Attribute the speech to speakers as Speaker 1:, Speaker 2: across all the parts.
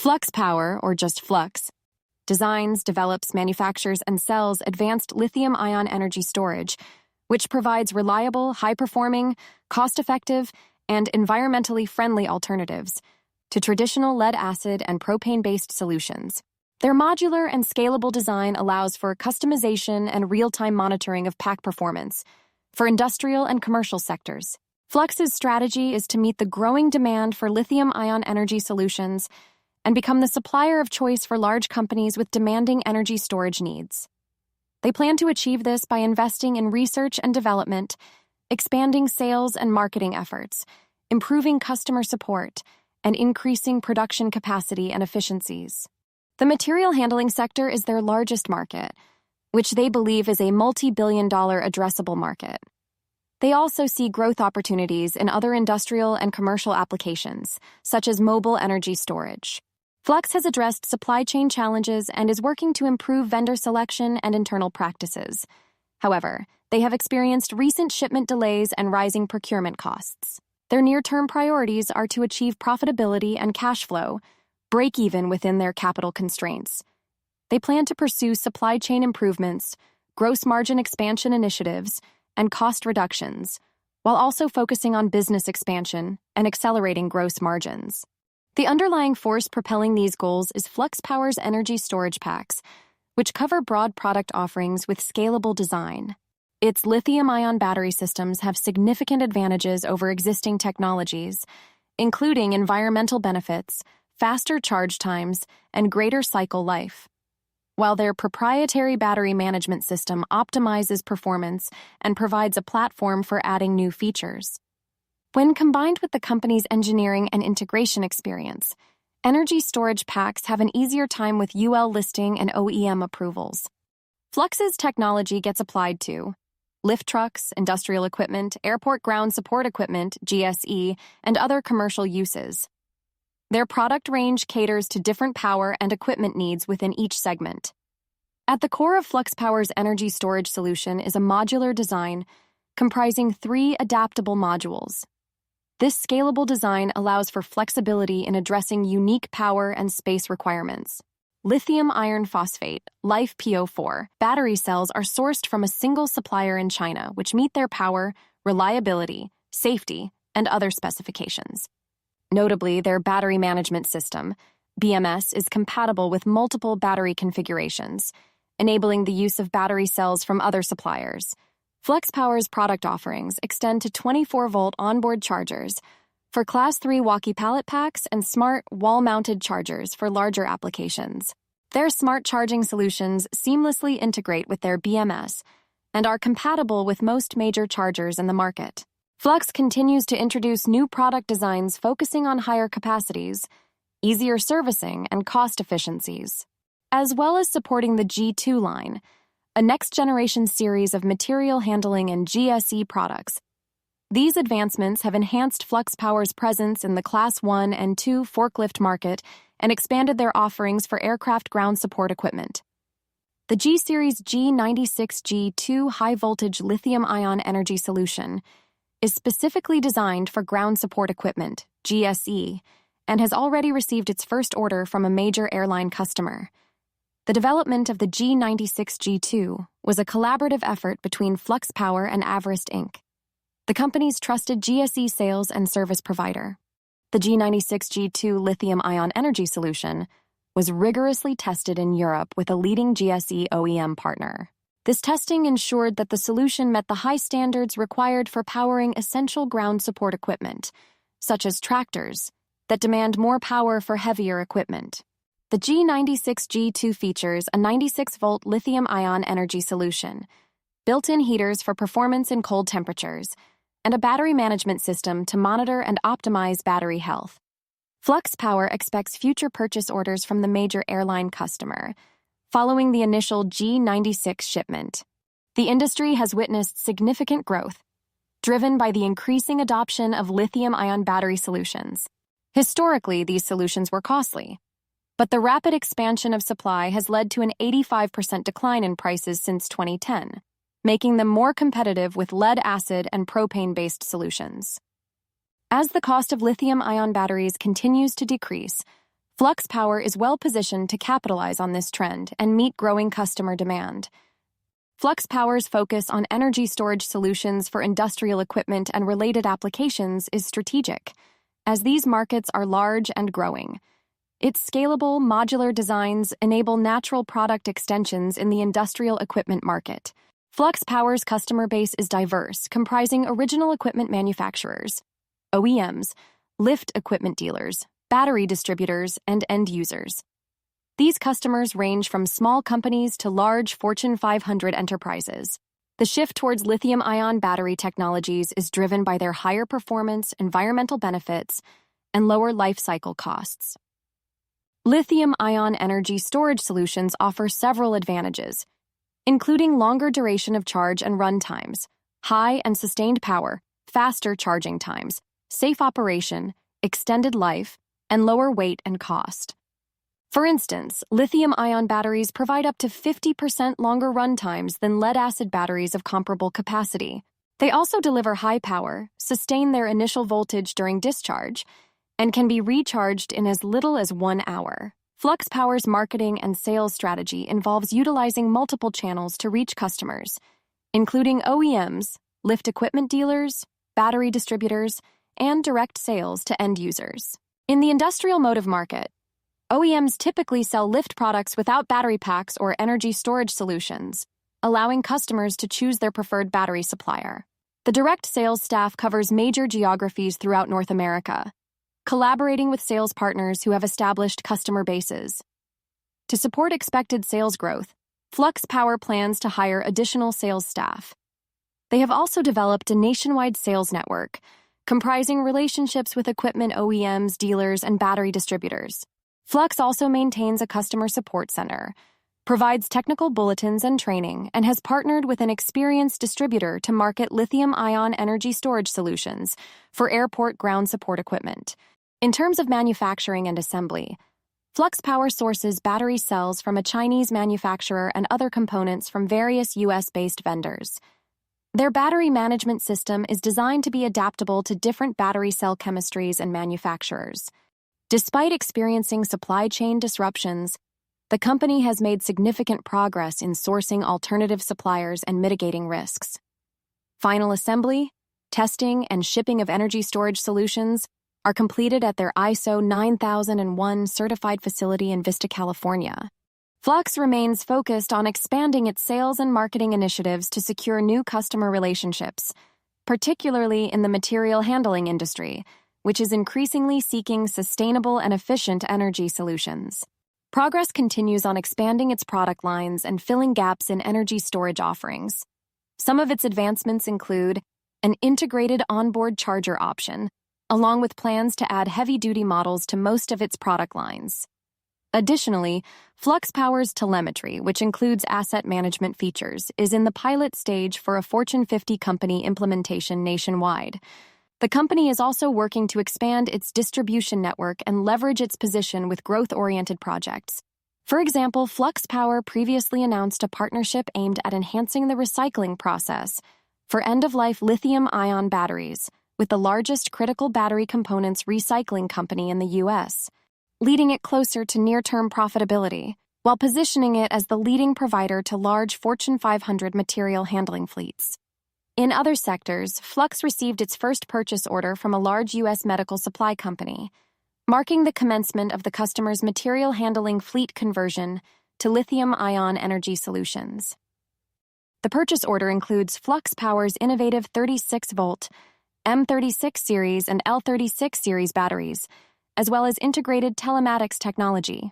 Speaker 1: Flux Power, or just Flux, designs, develops, manufactures, and sells advanced lithium-ion energy storage, which provides reliable, high-performing, cost-effective, and environmentally friendly alternatives to traditional lead-acid and propane-based solutions. Their modular and scalable design allows for customization and real-time monitoring of pack performance for industrial and commercial sectors. Flux's strategy is to meet the growing demand for lithium-ion energy solutions and become the supplier of choice for large companies with demanding energy storage needs. They plan to achieve this by investing in research and development, expanding sales and marketing efforts, improving customer support, and increasing production capacity and efficiencies. The material handling sector is their largest market, which they believe is a multi-billion-dollar addressable market. They also see growth opportunities in other industrial and commercial applications, such as mobile energy storage. Flux has addressed supply chain challenges and is working to improve vendor selection and internal practices. However, they have experienced recent shipment delays and rising procurement costs. Their near-term priorities are to achieve profitability and cash flow, break even within their capital constraints. They plan to pursue supply chain improvements, gross margin expansion initiatives, and cost reductions, while also focusing on business expansion and accelerating gross margins. The underlying force propelling these goals is Flux Power's energy storage packs, which cover broad product offerings with scalable design. Its lithium-ion battery systems have significant advantages over existing technologies, including environmental benefits, faster charge times, and greater cycle life, while their proprietary battery management system optimizes performance and provides a platform for adding new features. When combined with the company's engineering and integration experience, energy storage packs have an easier time with UL listing and OEM approvals. Flux's technology gets applied to lift trucks, industrial equipment, airport ground support equipment, GSE, and other commercial uses. Their product range caters to different power and equipment needs within each segment. At the core of Flux Power's energy storage solution is a modular design comprising 3 adaptable modules. This scalable design allows for flexibility in addressing unique power and space requirements. Lithium iron phosphate, LiFePO4, battery cells are sourced from a single supplier in China, which meet their power, reliability, safety, and other specifications. Notably, their battery management system, BMS, is compatible with multiple battery configurations, enabling the use of battery cells from other suppliers. Flux Power's product offerings extend to 24-volt onboard chargers for Class 3 walkie pallet packs and smart wall-mounted chargers for larger applications. Their smart charging solutions seamlessly integrate with their BMS and are compatible with most major chargers in the market. Flux continues to introduce new product designs focusing on higher capacities, easier servicing, and cost efficiencies, as well as supporting the G2 line, a next-generation series of material handling and GSE products. These advancements have enhanced Flux Power's presence in the Class 1 and 2 forklift market and expanded their offerings for aircraft ground support equipment. The G-Series G96G2 high-voltage lithium-ion energy solution is specifically designed for ground support equipment, GSE, and has already received its first order from a major airline customer. The development of the G96G2 was a collaborative effort between Flux Power and Averest Inc., the company's trusted GSE sales and service provider. The G96G2 lithium-ion energy solution was rigorously tested in Europe with a leading GSE OEM partner. This testing ensured that the solution met the high standards required for powering essential ground support equipment, such as tractors, that demand more power for heavier equipment. The G96G2 features a 96-volt lithium-ion energy solution, built-in heaters for performance in cold temperatures, and a battery management system to monitor and optimize battery health. Flux Power expects future purchase orders from the major airline customer, following the initial G96 shipment. The industry has witnessed significant growth, driven by the increasing adoption of lithium-ion battery solutions. Historically, these solutions were costly, but the rapid expansion of supply has led to an 85% decline in prices since 2010, making them more competitive with lead-acid and propane-based solutions. As the cost of lithium-ion batteries continues to decrease, Flux Power is well positioned to capitalize on this trend and meet growing customer demand. Flux Power's focus on energy storage solutions for industrial equipment and related applications is strategic, as these markets are large and growing. Its scalable, modular designs enable natural product extensions in the industrial equipment market. Flux Power's customer base is diverse, comprising original equipment manufacturers, OEMs, lift equipment dealers, battery distributors, and end users. These customers range from small companies to large Fortune 500 enterprises. The shift towards lithium-ion battery technologies is driven by their higher performance, environmental benefits, and lower life cycle costs. Lithium-ion energy storage solutions offer several advantages, including longer duration of charge and run times, high and sustained power, faster charging times, safe operation, extended life, and lower weight and cost. For instance, lithium-ion batteries provide up to 50% longer run times than lead-acid batteries of comparable capacity. They also deliver high power, sustain their initial voltage during discharge, and can be recharged in as little as 1 hour. Flux Power's marketing and sales strategy involves utilizing multiple channels to reach customers, including OEMs, lift equipment dealers, battery distributors, and direct sales to end users. In the industrial motive market, OEMs typically sell lift products without battery packs or energy storage solutions, allowing customers to choose their preferred battery supplier. The direct sales staff covers major geographies throughout North America, collaborating with sales partners who have established customer bases. To support expected sales growth, Flux Power plans to hire additional sales staff. They have also developed a nationwide sales network, comprising relationships with equipment OEMs, dealers, and battery distributors. Flux also maintains a customer support center, provides technical bulletins and training, and has partnered with an experienced distributor to market lithium-ion energy storage solutions for airport ground support equipment. In terms of manufacturing and assembly, Flux Power sources battery cells from a Chinese manufacturer and other components from various U.S.-based vendors. Their battery management system is designed to be adaptable to different battery cell chemistries and manufacturers. Despite experiencing supply chain disruptions, the company has made significant progress in sourcing alternative suppliers and mitigating risks. Final assembly, testing, and shipping of energy storage solutions are completed at their ISO 9001 certified facility in Vista, California. Flux remains focused on expanding its sales and marketing initiatives to secure new customer relationships, particularly in the material handling industry, which is increasingly seeking sustainable and efficient energy solutions. Progress continues on expanding its product lines and filling gaps in energy storage offerings. Some of its advancements include an integrated onboard charger option, along with plans to add heavy-duty models to most of its product lines. Additionally, Flux Power's telemetry, which includes asset management features, is in the pilot stage for a Fortune 50 company implementation nationwide. The company is also working to expand its distribution network and leverage its position with growth-oriented projects. For example, Flux Power previously announced a partnership aimed at enhancing the recycling process for end-of-life lithium-ion batteries with the largest critical battery components recycling company in the U.S., leading it closer to near-term profitability, while positioning it as the leading provider to large Fortune 500 material handling fleets. In other sectors, Flux received its first purchase order from a large U.S. medical supply company, marking the commencement of the customer's material handling fleet conversion to lithium-ion energy solutions. The purchase order includes Flux Power's innovative 36-volt M36 series and L36 series batteries, as well as integrated telematics technology,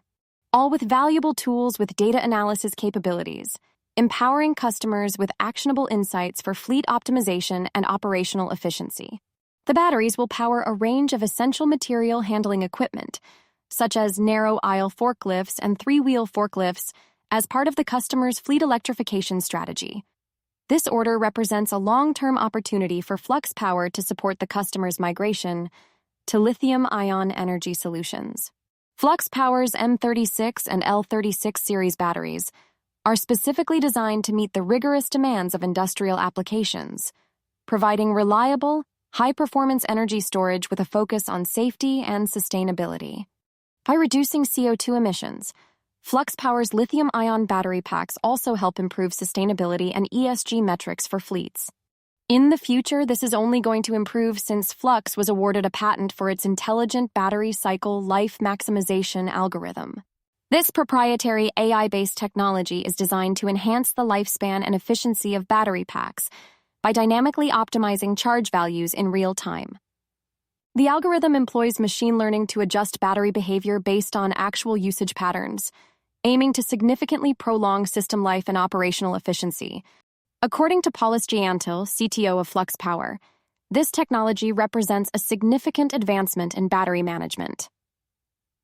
Speaker 1: all with valuable tools with data analysis capabilities, empowering customers with actionable insights for fleet optimization and operational efficiency. The batteries will power a range of essential material handling equipment, such as narrow-aisle forklifts and three-wheel forklifts, as part of the customer's fleet electrification strategy. This order represents a long-term opportunity for Flux Power to support the customer's migration to lithium-ion energy solutions. Flux Power's M36 and L36 series batteries are specifically designed to meet the rigorous demands of industrial applications, providing reliable, high-performance energy storage with a focus on safety and sustainability. By reducing CO2 emissions, Flux Power's lithium-ion battery packs also help improve sustainability and ESG metrics for fleets. In the future, this is only going to improve since Flux was awarded a patent for its intelligent battery cycle life maximization algorithm. This proprietary AI-based technology is designed to enhance the lifespan and efficiency of battery packs by dynamically optimizing charge values in real time. The algorithm employs machine learning to adjust battery behavior based on actual usage patterns, aiming to significantly prolong system life and operational efficiency. According to Paulus Giantil, CTO of Flux Power, this technology represents a significant advancement in battery management.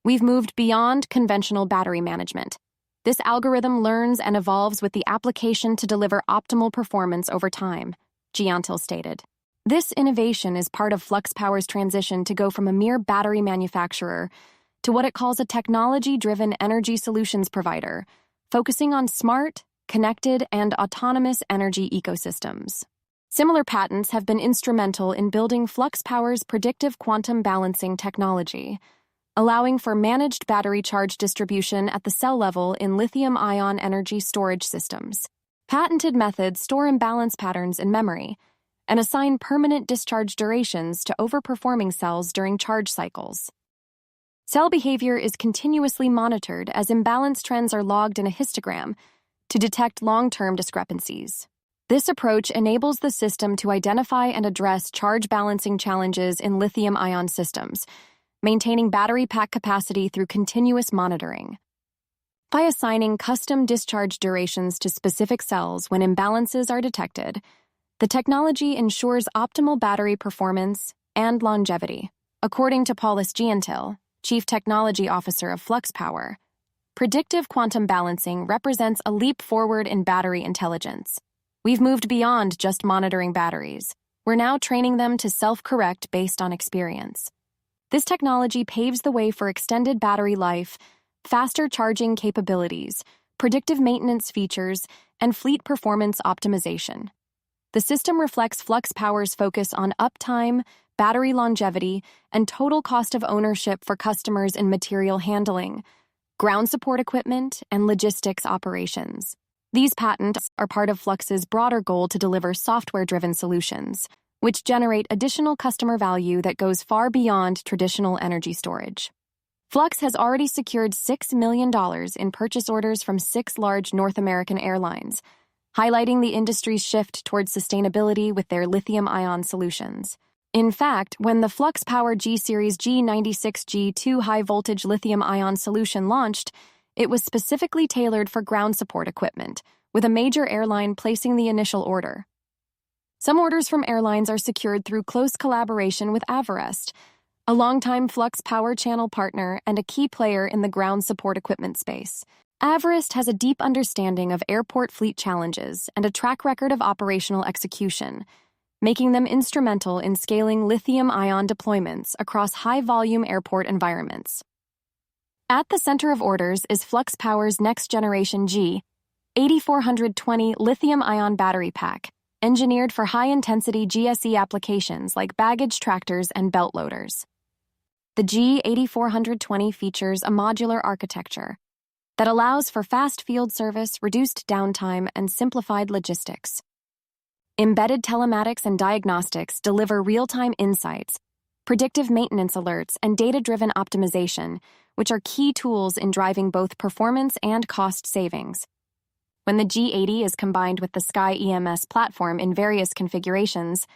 Speaker 1: We've moved beyond conventional battery management. This algorithm learns and evolves with the application to deliver optimal performance over time, Giantil stated. This innovation is part of Flux Power's transition to go from a mere battery manufacturer to what it calls a technology-driven energy solutions provider, focusing on smart, connected, and autonomous energy ecosystems. Similar patents have been instrumental in building Flux Power's predictive quantum balancing technology, allowing for managed battery charge distribution at the cell level in lithium-ion energy storage systems. Patented methods store imbalance patterns in memory and assign permanent discharge durations to overperforming cells during charge cycles. Cell behavior is continuously monitored as imbalance trends are logged in a histogram to detect long-term discrepancies. This approach enables the system to identify and address charge balancing challenges in lithium-ion systems, maintaining battery pack capacity through continuous monitoring. By assigning custom discharge durations to specific cells when imbalances are detected, the technology ensures optimal battery performance and longevity. According to Paulus Giantil, Chief Technology Officer of Flux Power, predictive quantum balancing represents a leap forward in battery intelligence. We've moved beyond just monitoring batteries. We're now training them to self-correct based on experience. This technology paves the way for extended battery life, faster charging capabilities, predictive maintenance features, and fleet performance optimization. The system reflects Flux Power's focus on uptime, battery longevity, and total cost of ownership for customers in material handling, ground support equipment, and logistics operations. These patents are part of Flux's broader goal to deliver software-driven solutions, which generate additional customer value that goes far beyond traditional energy storage. Flux has already secured $6 million in purchase orders from 6 large North American airlines, highlighting the industry's shift towards sustainability with their lithium-ion solutions. In fact, when the Flux Power G-Series G96G2 high-voltage lithium-ion solution launched, it was specifically tailored for ground support equipment, with a major airline placing the initial order. Some orders from airlines are secured through close collaboration with Averest, a longtime Flux Power channel partner and a key player in the ground support equipment space. Averest has a deep understanding of airport fleet challenges and a track record of operational execution, making them instrumental in scaling lithium-ion deployments across high-volume airport environments. At the center of orders is Flux Power's next-generation G8420 lithium-ion battery pack, engineered for high-intensity GSE applications like baggage tractors and belt loaders. The G8420 features a modular architecture that allows for fast field service, reduced downtime, and simplified logistics. Embedded telematics and diagnostics deliver real-time insights, predictive maintenance alerts, and data-driven optimization, which are key tools in driving both performance and cost savings. When the G80 is combined with the Sky EMS platform in various configurations,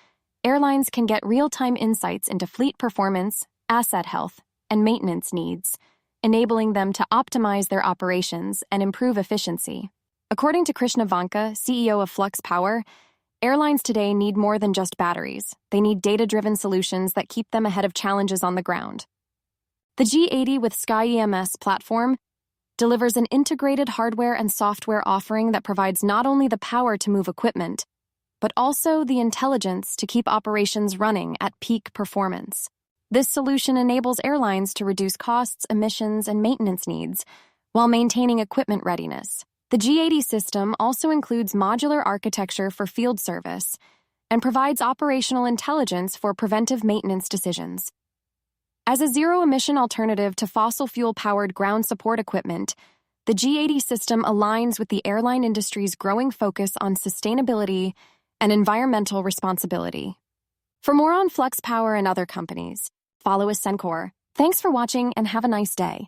Speaker 1: airlines can get real-time insights into fleet performance, asset health, and maintenance needs, enabling them to optimize their operations and improve efficiency. According to Krishna Vanka, CEO of Flux Power, airlines today need more than just batteries. They need data-driven solutions that keep them ahead of challenges on the ground. The G80 with Sky EMS platform delivers an integrated hardware and software offering that provides not only the power to move equipment, but also the intelligence to keep operations running at peak performance. This solution enables airlines to reduce costs, emissions, and maintenance needs while maintaining equipment readiness. The G80 system also includes modular architecture for field service and provides operational intelligence for preventive maintenance decisions. As a zero-emission alternative to fossil fuel-powered ground support equipment, the G80 system aligns with the airline industry's growing focus on sustainability and environmental responsibility. For more on Flux Power and other companies, follow Ascencore. Thanks for watching and have a nice day.